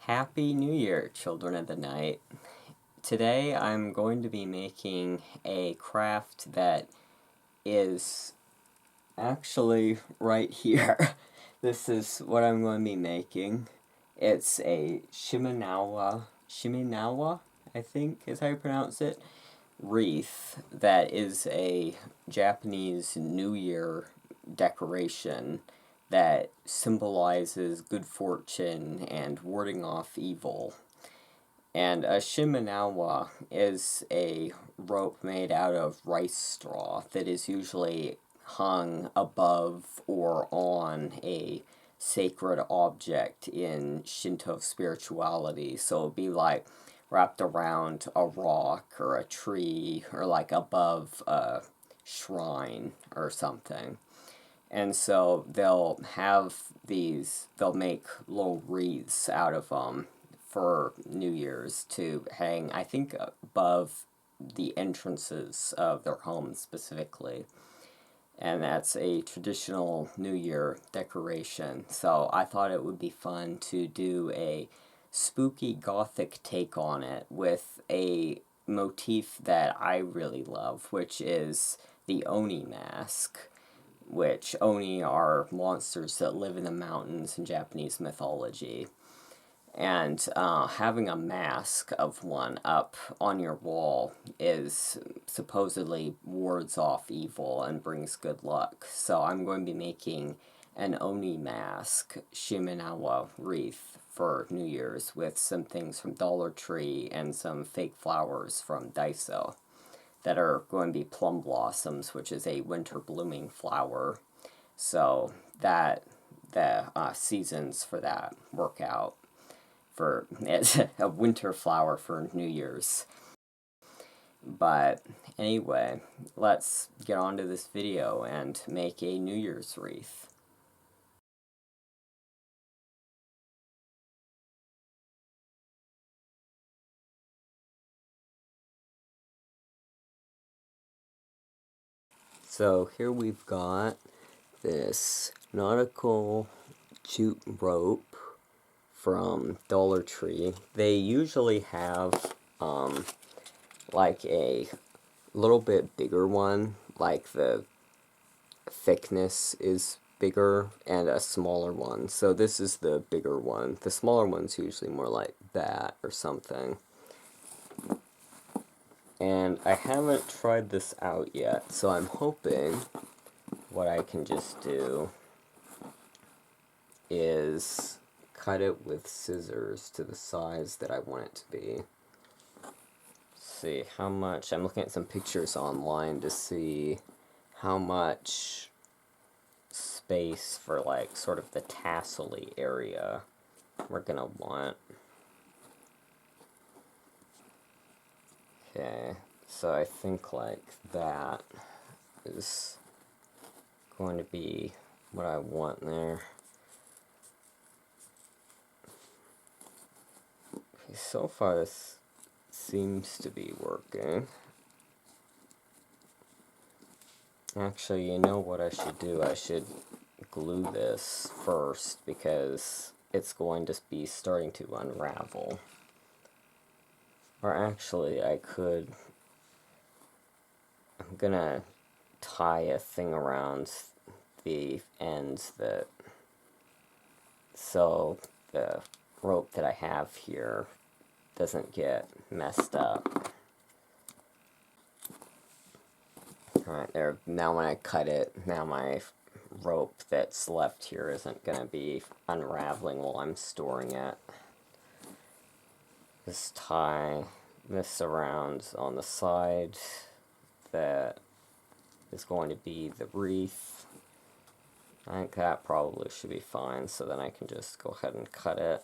Happy New Year, children of the night. Today I'm going to be making a craft that is actually right here. This is what I'm going to be making. It's a Shimenawa, I think is how you pronounce it, wreath that is a Japanese New Year decoration that symbolizes good fortune and warding off evil. And a Shimenawa is a rope made out of rice straw that is usually hung above or on a sacred object in Shinto spirituality. So it'd be like wrapped around a rock or a tree or like above a shrine or something. And so they'll make little wreaths out of them for New Year's to hang, I think, above the entrances of their homes specifically. And that's a traditional New Year decoration. So I thought it would be fun to do a spooky Gothic take on it with a motif that I really love, which is the Oni mask, which Oni are monsters that live in the mountains in Japanese mythology. And having a mask of one up on your wall is supposedly wards off evil and brings good luck. So I'm going to be making an Oni mask, Shimenawa Wreath, for New Year's with some things from Dollar Tree and some fake flowers from Daiso that are going to be plum blossoms, which is a winter blooming flower. So that the seasons for that work out. For it's a winter flower for New Year's. But anyway, let's get on to this video and make a New Year's wreath. So here we've got this nautical jute rope from Dollar Tree. They usually have like a little bit bigger one, like the thickness is bigger, and a smaller one. So this is the bigger one. The smaller one's usually more like that or something. And I haven't tried this out yet, so I'm hoping what I can just do is cut it with scissors to the size that I want it to be. See how much, I'm looking at some pictures online to see how much space for like sort of the tassel-y area we're gonna want. Okay, so I think like that is going to be what I want there. Okay, so far this seems to be working. Actually, you know what I should do? I should glue this first because it's going to be starting to unravel. Or actually, I'm gonna tie a thing around the ends so the rope that I have here doesn't get messed up. Alright, there. Now when I cut it, now my rope that's left here isn't gonna be unraveling while I'm storing it. Just tie this around on the side that is going to be the wreath. I think that probably should be fine, so then I can just go ahead and cut it.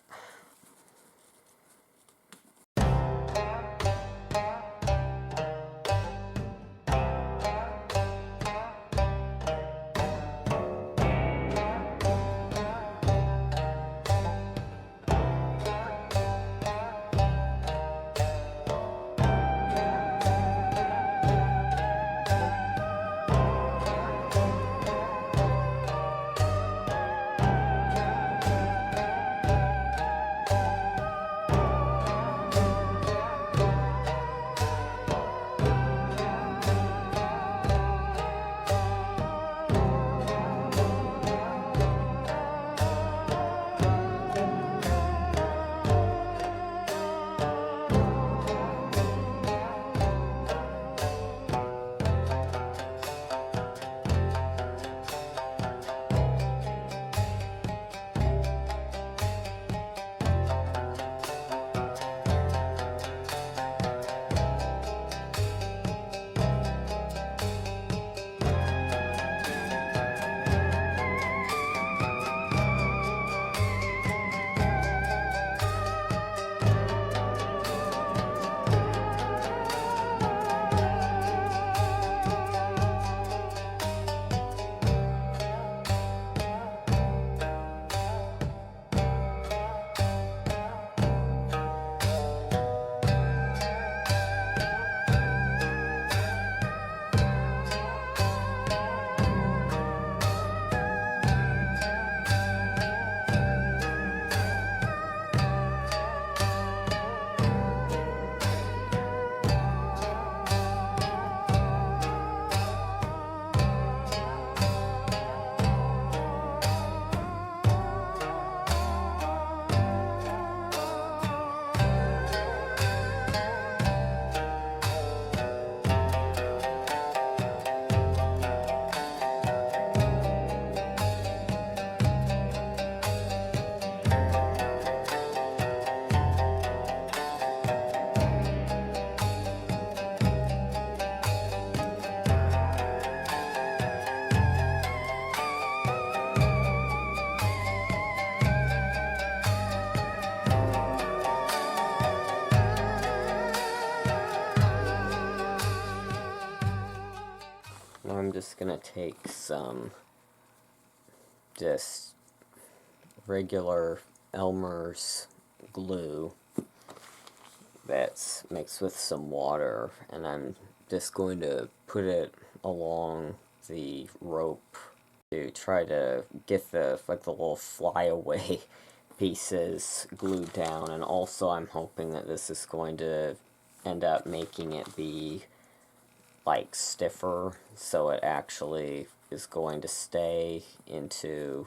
gonna take some just regular Elmer's glue that's mixed with some water, and I'm just going to put it along the rope to try to get the little flyaway pieces glued down. And also I'm hoping that this is going to end up making it be like stiffer, so it actually is going to stay into,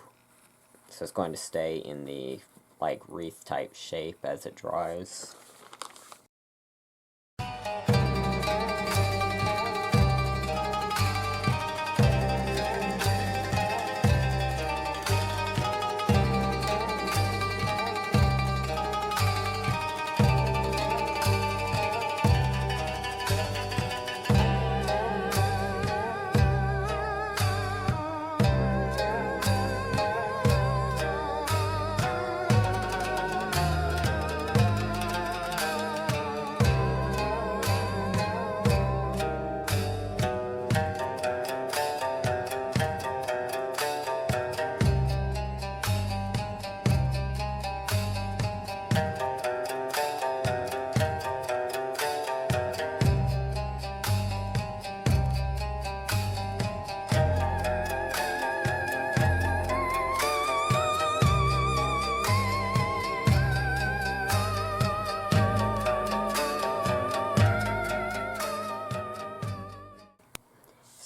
so it's going to stay in the like wreath type shape as it dries.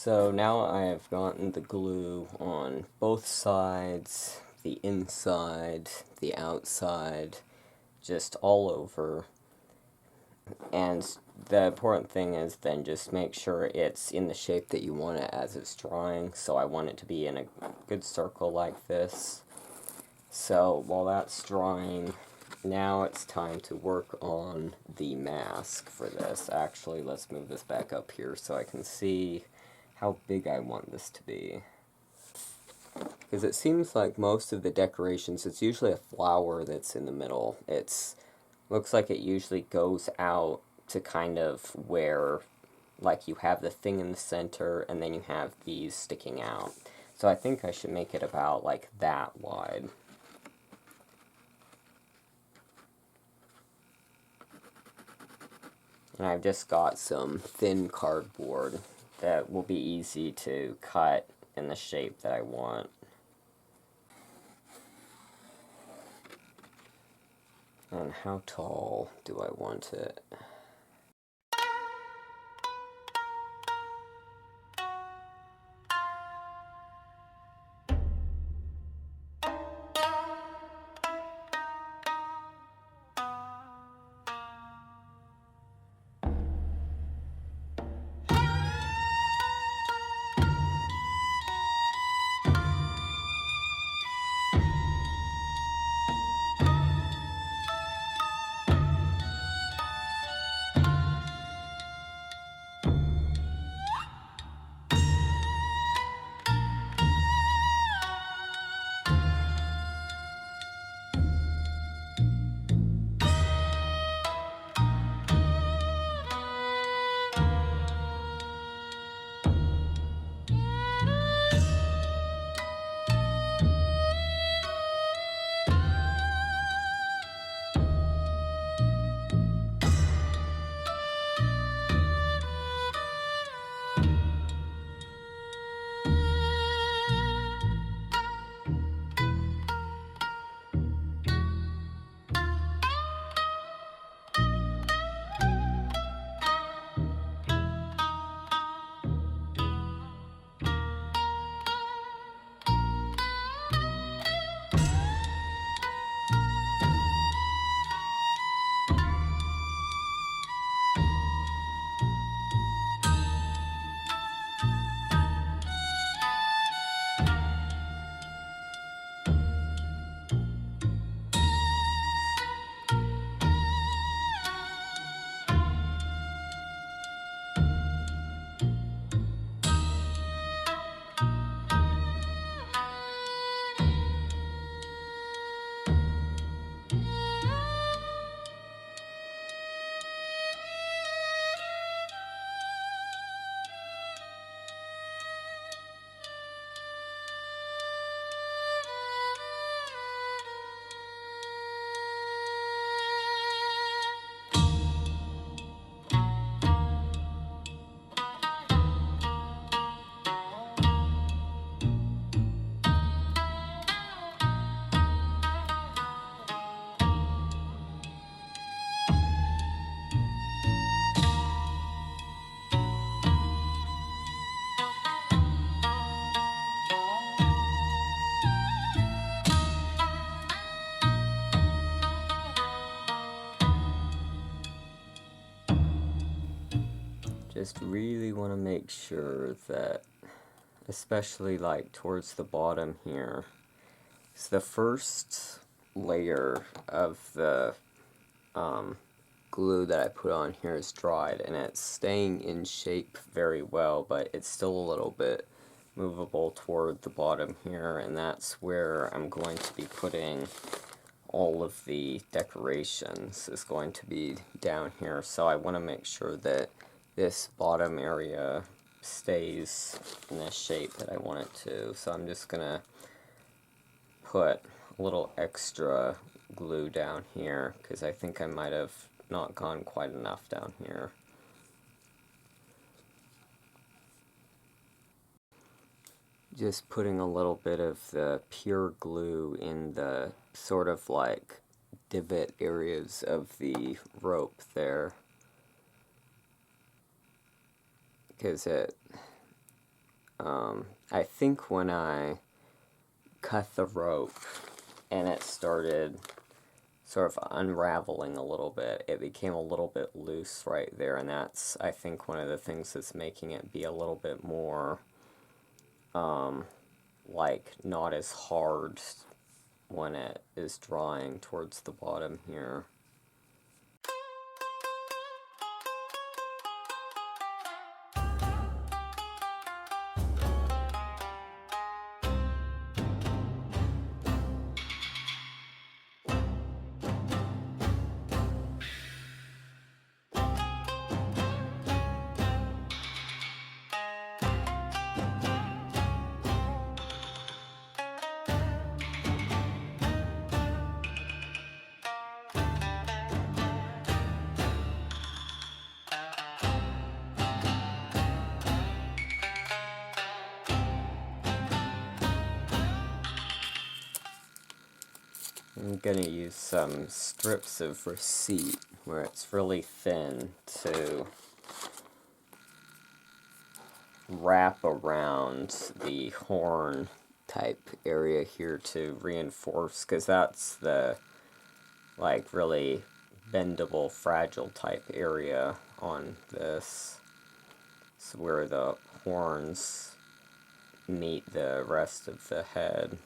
So now I have gotten the glue on both sides, the inside, the outside, just all over. And the important thing is then just make sure it's in the shape that you want it as it's drying. So I want it to be in a good circle like this. So while that's drying, now it's time to work on the mask for this. Actually, let's move this back up here so I can see how big I want this to be. Because it seems like most of the decorations, it's usually a flower that's in the middle. Looks like it usually goes out to kind of where, like, you have the thing in the center and then you have these sticking out. So I think I should make it about like that wide. And I've just got some thin cardboard that will be easy to cut in the shape that I want. And how tall do I want it? just really want to make sure that, especially like towards the bottom here, so the first layer of the glue that I put on here is dried, and it's staying in shape very well, but it's still a little bit movable toward the bottom here, and that's where I'm going to be putting all of the decorations, is going to be down here. So I want to make sure that this bottom area stays in the shape that I want it to. So I'm just gonna put a little extra glue down here because I think I might have not gone quite enough down here. Just putting a little bit of the pure glue in the sort of like divot areas of the rope there, because I think when I cut the rope and it started sort of unraveling a little bit, it became a little bit loose right there, and that's, I think, one of the things that's making it be a little bit more like not as hard when it is drying towards the bottom here. I'm going to use some strips of receipt where it's really thin to wrap around the horn type area here to reinforce, because that's the like really bendable, fragile type area on this. It's where the horns meet the rest of the head.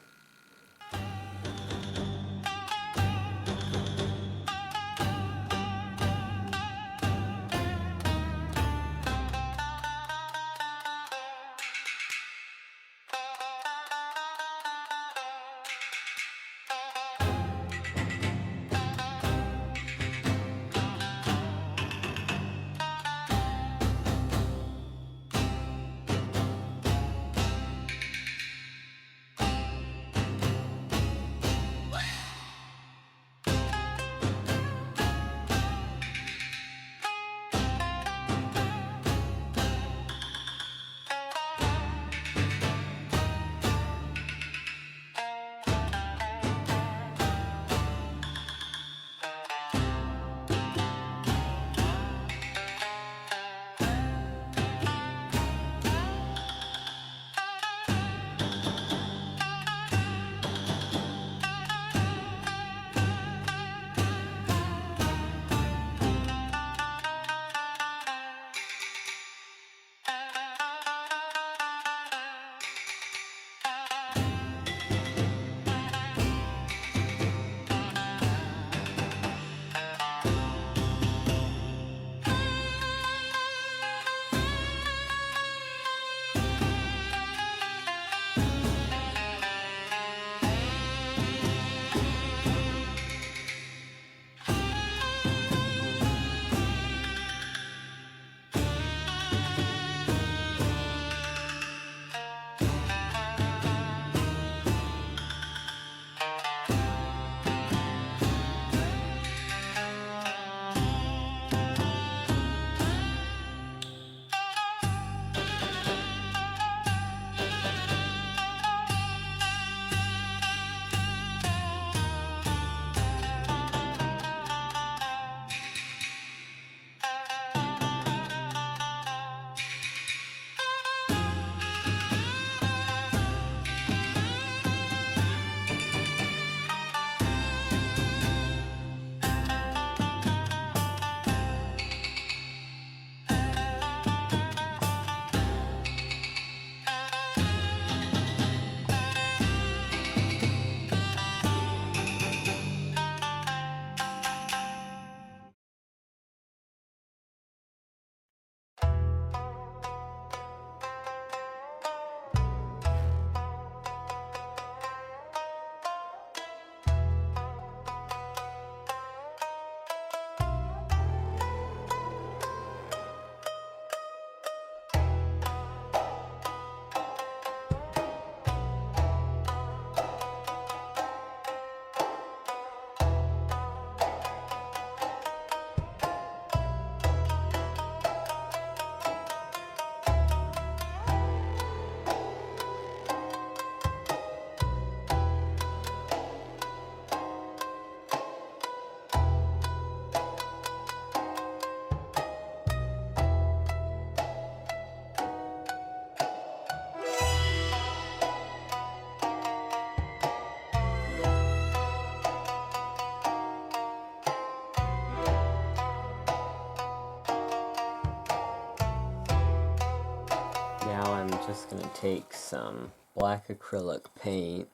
just going to take some black acrylic paint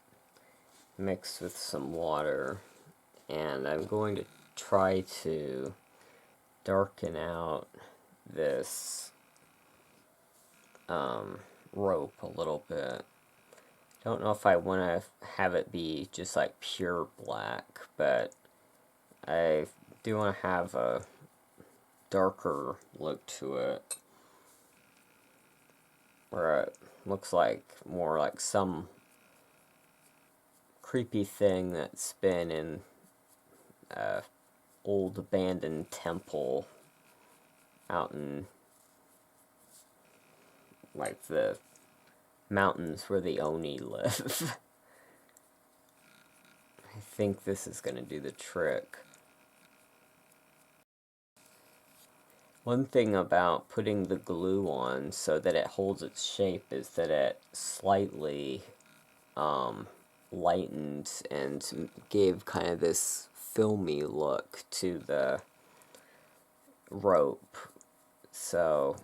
mixed with some water, and I'm going to try to darken out this rope a little bit. Don't know if I want to have it be just like pure black, but I do want to have a darker look to it, where it looks like more like some creepy thing that's been in a old abandoned temple out in like the mountains where the Oni live. I think this is going to do the trick. One thing about putting the glue on so that it holds its shape is that it slightly lightened and gave kind of this filmy look to the rope. So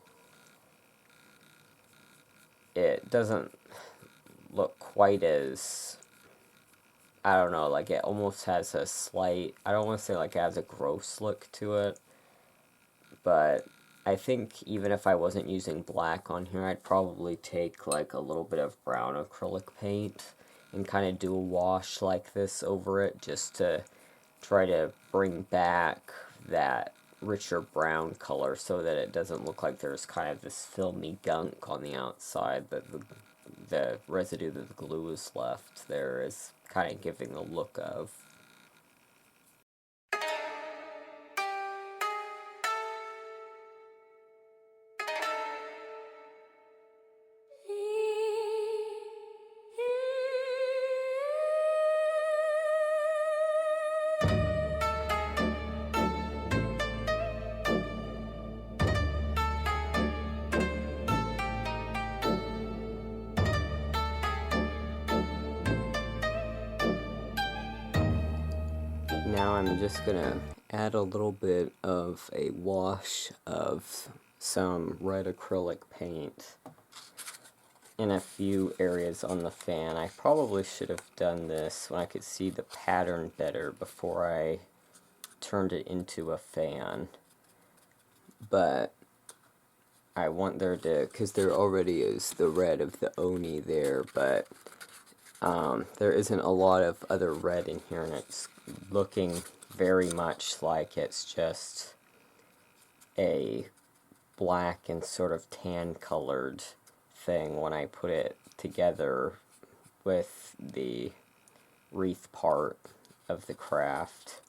it doesn't look quite as, I don't know, like it almost has a slight, I don't want to say like it has a gross look to it, but I think even if I wasn't using black on here, I'd probably take like a little bit of brown acrylic paint and kind of do a wash like this over it, just to try to bring back that richer brown color so that it doesn't look like there's kind of this filmy gunk on the outside that the residue that the glue is left there is kind of giving the look of. Now I'm just gonna add a little bit of a wash of some red acrylic paint in a few areas on the fan. I probably should have done this when I could see the pattern better before I turned it into a fan. But I want there to, because there already is the red of the Oni there, but there isn't a lot of other red in here, and it's looking very much like it's just a black and sort of tan colored thing when I put it together with the wreath part of the craft.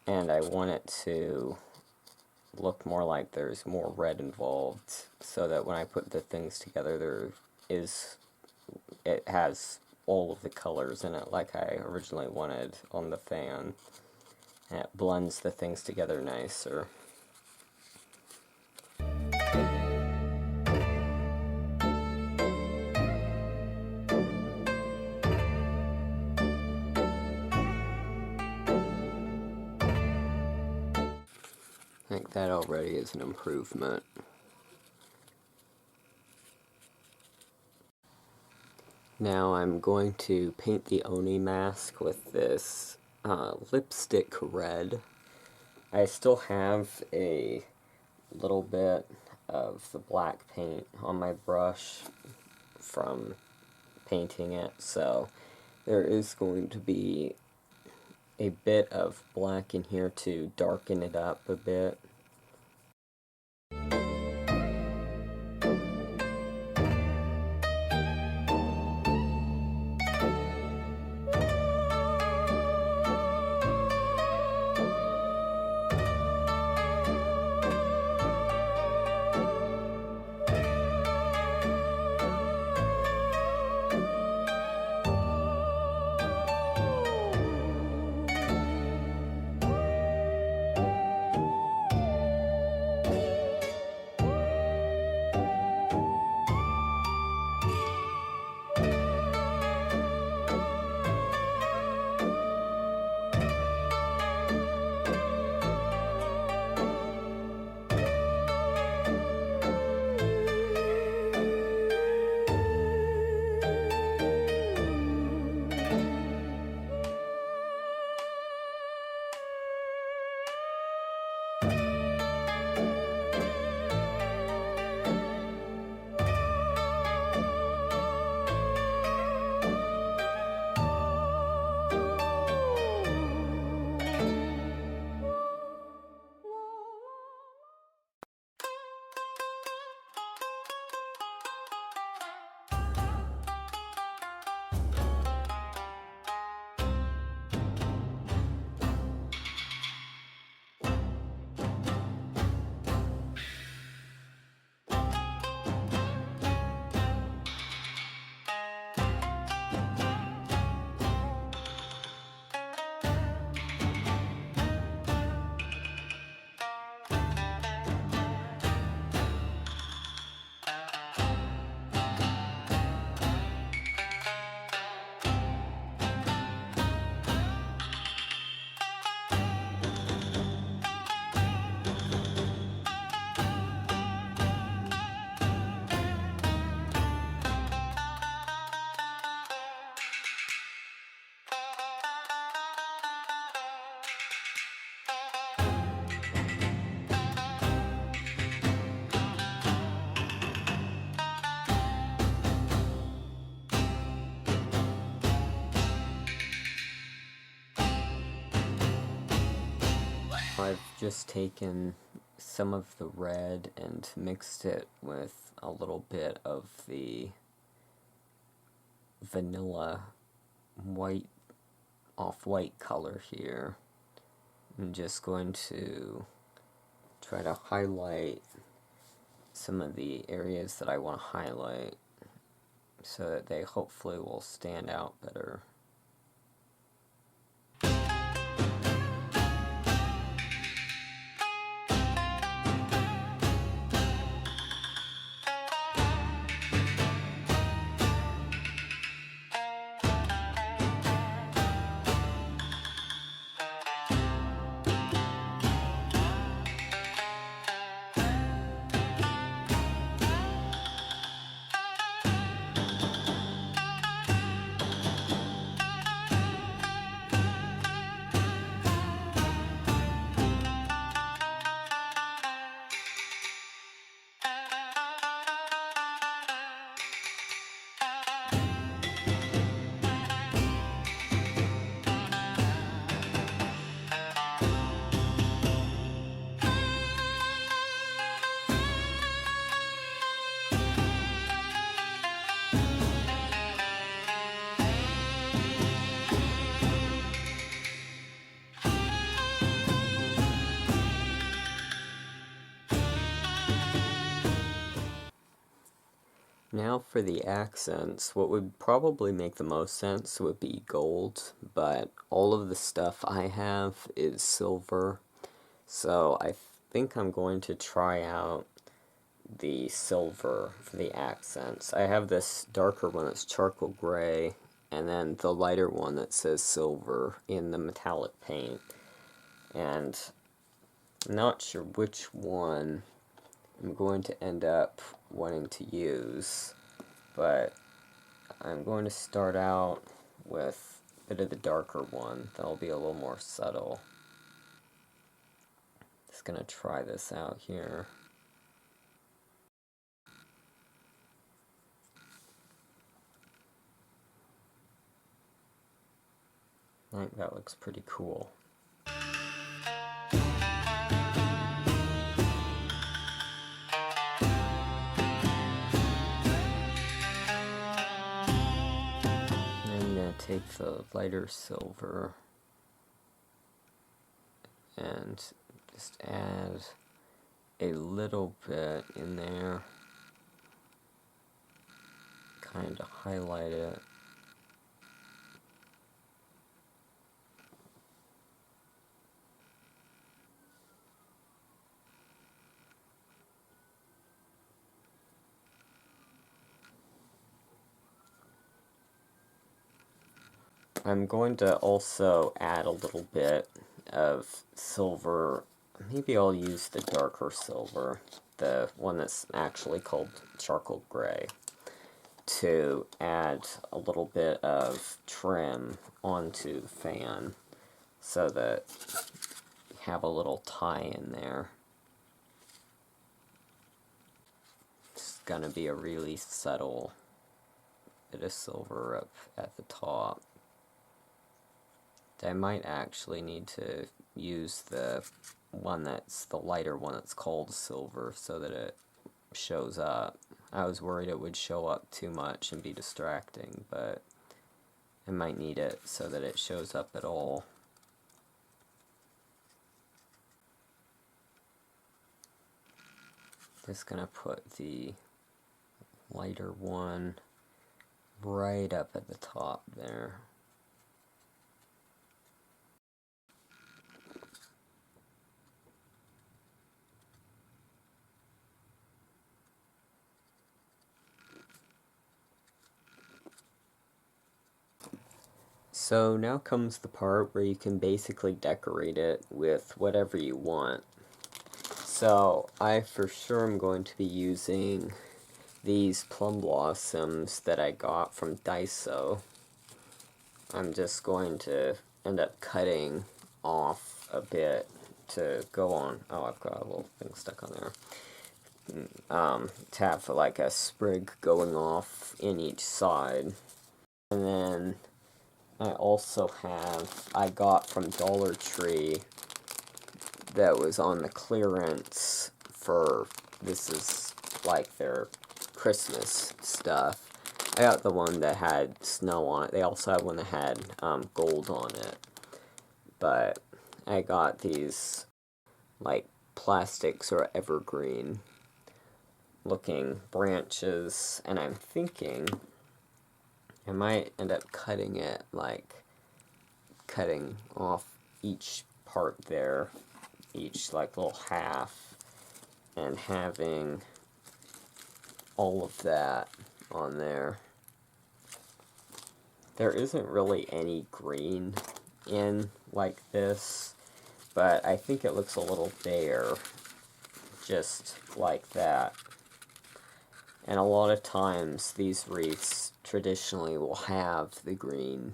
And I want it to look more like there's more red involved, so that when I put the things together it has all of the colors in it like I originally wanted on the fan. And it blends the things together nicer. I think that already is an improvement. Now I'm going to paint the Oni mask with this lipstick red. I still have a little bit of the black paint on my brush from painting it, so there is going to be a bit of black in here to darken it up a bit. I've just taken some of the red and mixed it with a little bit of the vanilla white, off-white color here. I'm just going to try to highlight some of the areas that I want to highlight so that they hopefully will stand out better. Now for the accents, what would probably make the most sense would be gold, but all of the stuff I have is silver, so I think I'm going to try out the silver for the accents. I have this darker one that's charcoal gray, and then the lighter one that says silver in the metallic paint, and I'm not sure which one I'm going to end up wanting to use, but I'm going to start out with a bit of the darker one. That'll be a little more subtle. Just gonna try this out here. I think that looks pretty cool. Take the lighter silver and just add a little bit in there, kind of highlight it. I'm going to also add a little bit of silver. Maybe I'll use the darker silver, the one that's actually called charcoal gray, to add a little bit of trim onto the fan so that you have a little tie in there. It's going to be a really subtle bit of silver up at the top. I might actually need to use the one that's the lighter one that's called silver so that it shows up. I was worried it would show up too much and be distracting, but I might need it so that it shows up at all. Just gonna put the lighter one right up at the top there. So now comes the part where you can basically decorate it with whatever you want. So I for sure am going to be using these plum blossoms that I got from Daiso. I'm just going to end up cutting off a bit to go on. Oh, I've got a little thing stuck on there. To have like a sprig going off in each side. And then I also have, I got from Dollar Tree that was on the clearance for, this is like their Christmas stuff. I got the one that had snow on it. They also had one that had gold on it. But I got these like plastics or evergreen looking branches, and I'm thinking I might end up cutting it, like cutting off each part there, each like little half, and having all of that on there. There isn't really any green in like this, but I think it looks a little bare, just like that. And a lot of times these wreaths traditionally will have the green,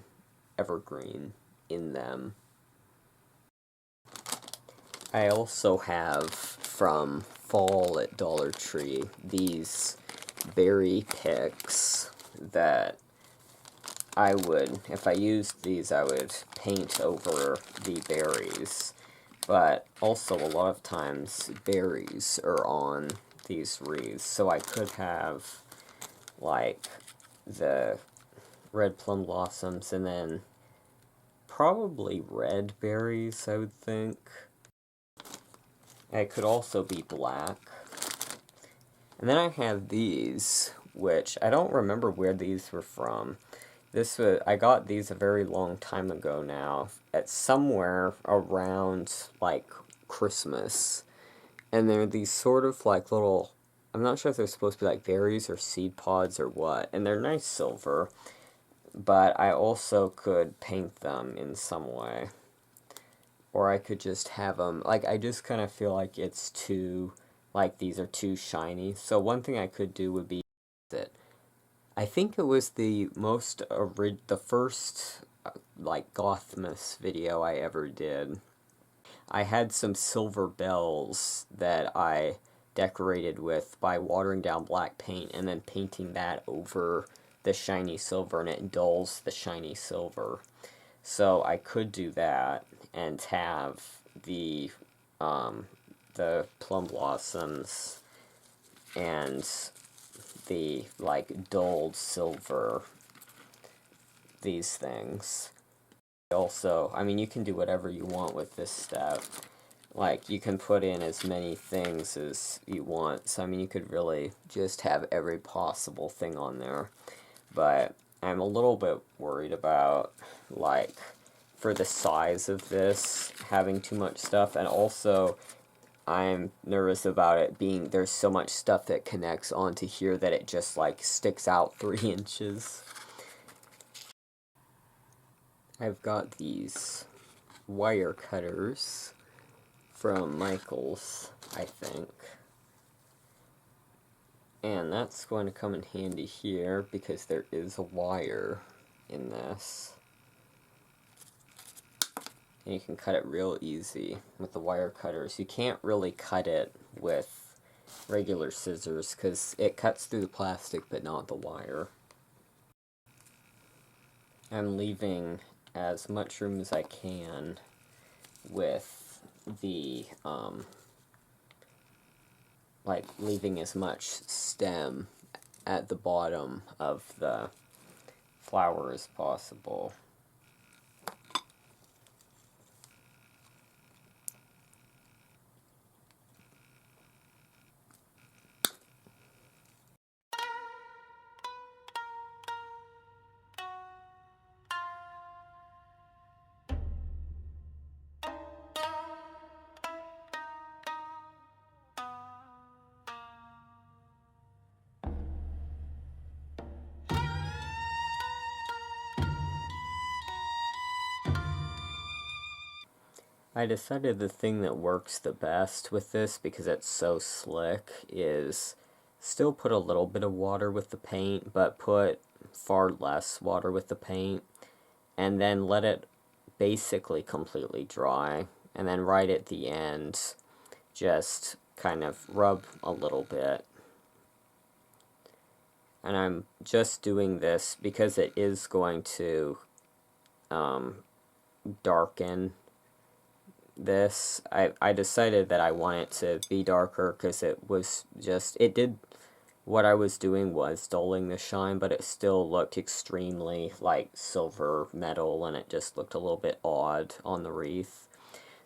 evergreen, in them. I also have from fall at Dollar Tree these berry picks that I would, if I used these, I would paint over the berries. But also a lot of times berries are on these wreaths, so I could have like the red plum blossoms and then probably red berries, I would think. It could also be black. And then I have these, which I don't remember where these were from. I got these a very long time ago now, at somewhere around, like, Christmas. And they're these sort of, like, little, I'm not sure if they're supposed to be, like, berries or seed pods or what. And they're nice silver, but I also could paint them in some way. Or I could just have them, like, I just kind of feel like it's too, like, these are too shiny. So one thing I could do would be it. I think it was the first, like, Gothmas video I ever did. I had some silver bells that I decorated with by watering down black paint and then painting that over the shiny silver, and it dulls the shiny silver. So I could do that and have the plum blossoms and the, like, dulled silver, these things. Also, I mean, you can do whatever you want with this stuff. Like, you can put in as many things as you want. So, I mean, you could really just have every possible thing on there. But I'm a little bit worried about, like, for the size of this, having too much stuff. And also, I'm nervous about it being, there's so much stuff that connects onto here that it just, like, sticks out 3 inches. I've got these wire cutters from Michael's, I think. And that's going to come in handy here because there is a wire in this. And you can cut it real easy with the wire cutters. You can't really cut it with regular scissors because it cuts through the plastic but not the wire. I'm leaving as much room as I can with the, like, leaving as much stem at the bottom of the flower as possible. I decided the thing that works the best with this, because it's so slick, is still put a little bit of water with the paint, but put far less water with the paint, and then let it basically completely dry, and then right at the end, just kind of rub a little bit. And I'm just doing this because it is going to darken this, I decided that I want it to be darker because it was just, it did, what I was doing was dulling the shine, but it still looked extremely like silver metal, and it just looked a little bit odd on the wreath.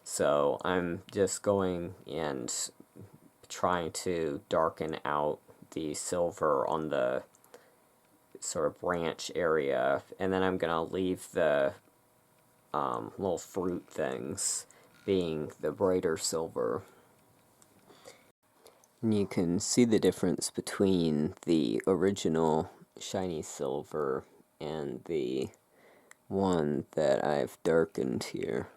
So I'm just going and trying to darken out the silver on the sort of branch area, and then I'm gonna leave the little fruit things being the brighter silver. And you can see the difference between the original shiny silver and the one that I've darkened here.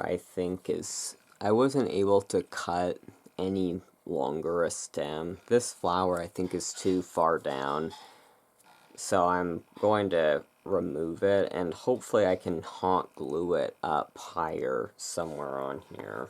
I think is, I wasn't able to cut any longer a stem. This flower I think is too far down, so I'm going to remove it, and hopefully I can hot glue it up higher somewhere on here.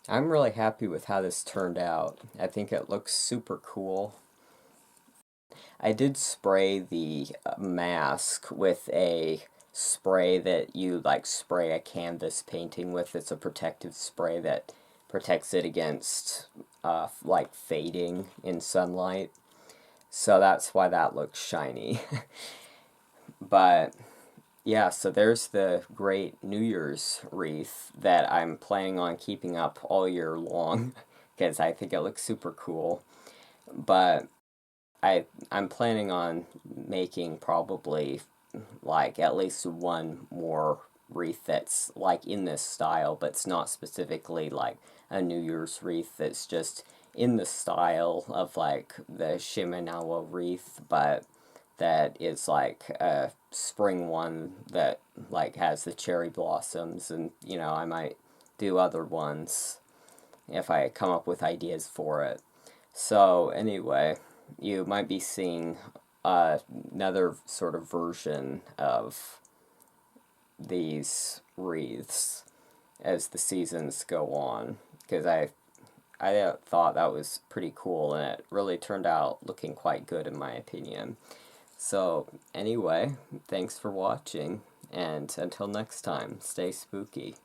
I'm really happy with how this turned out. I think it looks super cool. I did spray the mask with a spray that you like spray a canvas painting with. It's a protective spray that protects it against like fading in sunlight. So that's why that looks shiny. But yeah, so there's the great New Year's wreath that I'm planning on keeping up all year long because I think it looks super cool. But I'm planning on making probably like at least one more wreath that's like in this style, but it's not specifically like a New Year's wreath that's just in the style of like the Shimenawa wreath, but that is like a spring one that like has the cherry blossoms, and I might do other ones if I come up with ideas for it. So anyway, you might be seeing another sort of version of these wreaths as the seasons go on, because I thought that was pretty cool, and it really turned out looking quite good in my opinion. So anyway, thanks for watching, and until next time, stay spooky.